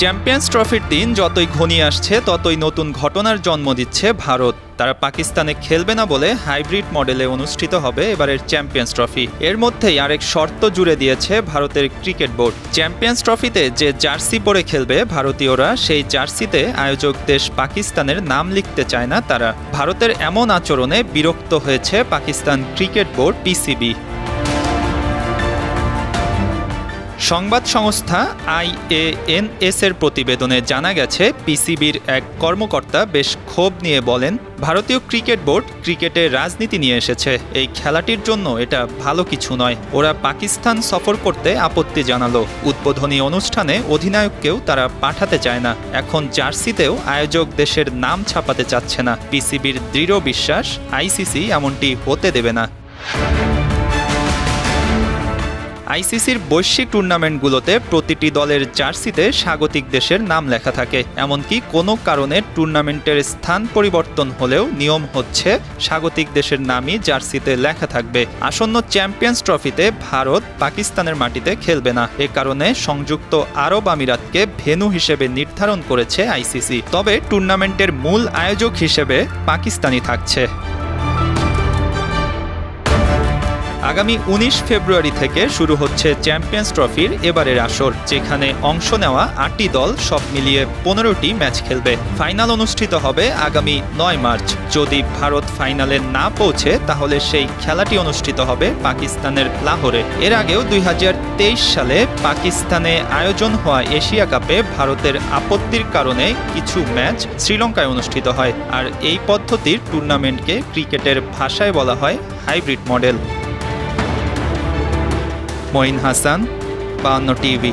Champions ট্রফির দিন যতই ঘনিয়ে আসছে ততই নতুন ঘটনার জন্ম দিচ্ছে ভারত। তারা পাকিস্তানে খেলবে না বলে হাইব্রিড মডেলে অনুষ্ঠিত হবে এবারের চ্যাম্পিয়ন্স ট্রফি। এর মধ্যেই আরেক শর্ত জুড়ে দিয়েছে ভারতের ক্রিকেট বোর্ড। চ্যাম্পিয়ন্স ট্রফিতে যে জার্সি পরে খেলবে ভারতীয়রা, সেই জার্সিতে আয়োজক দেশ পাকিস্তানের নাম লিখতে চায় না তারা। ভারতের এমন আচরণে বিরক্ত হয়েছে পাকিস্তান ক্রিকেট বোর্ড পিসিবি। সংবাদ সংস্থা IANS এর প্রতিবেদনে জানা গেছে, পিসিবির এক কর্মকর্তা বেশ ক্ষোভ নিয়ে বলেন, ভারতীয় ক্রিকেট বোর্ড ক্রিকেটে রাজনীতি নিয়ে এসেছে। এই খেলাটির জন্য এটা ভালো কিছু নয়। ওরা পাকিস্তান সফর করতে আপত্তি জানালো। উদ্বোধনী অনুষ্ঠানে অধিনায়ককেও তারা পাঠাতে চায় না। এখন জার্সিতেও আয়োজক দেশের নাম ছাপাতে চাচ্ছে না। পিসিবির দৃঢ় বিশ্বাস, ICC এমনটি হতে দেবে না। আইসিসির বৈশ্বিক টুর্নামেন্টগুলোতে প্রতিটি দলের জার্সিতে স্বাগতিক দেশের নাম লেখা থাকে। এমনকি কোনো কারণে টুর্নামেন্টের স্থান পরিবর্তন হলেও নিয়ম হচ্ছে স্বাগতিক দেশের নামই জার্সিতে লেখা থাকবে। আসন্ন চ্যাম্পিয়ন্স ট্রফিতে ভারত পাকিস্তানের মাটিতে খেলবে না। এ কারণে সংযুক্ত আরব আমিরাতকে ভেন্যু হিসেবে নির্ধারণ করেছে আইসিসি। তবে টুর্নামেন্টের মূল আয়োজক হিসেবে পাকিস্তানই থাকছে। আগামী 19 ফেব্রুয়ারি থেকে শুরু হচ্ছে চ্যাম্পিয়ন্স ট্রফির এবারের আসর, যেখানে অংশ নেওয়া 8টি দল সব মিলিয়ে 15টি ম্যাচ খেলবে। ফাইনাল অনুষ্ঠিত হবে আগামী 9 মার্চ। যদি ভারত ফাইনালে না পৌঁছে তাহলে সেই খেলাটি অনুষ্ঠিত হবে পাকিস্তানের লাহোরে। এর আগেও 2023 সালে পাকিস্তানে আয়োজন হওয়া এশিয়া কাপে ভারতের আপত্তির কারণে কিছু ম্যাচ শ্রীলঙ্কায় অনুষ্ঠিত হয়। আর এই পদ্ধতির টুর্নামেন্টকে ক্রিকেটের ভাষায় বলা হয় hybrid model. Moin Hasan, 52 TV.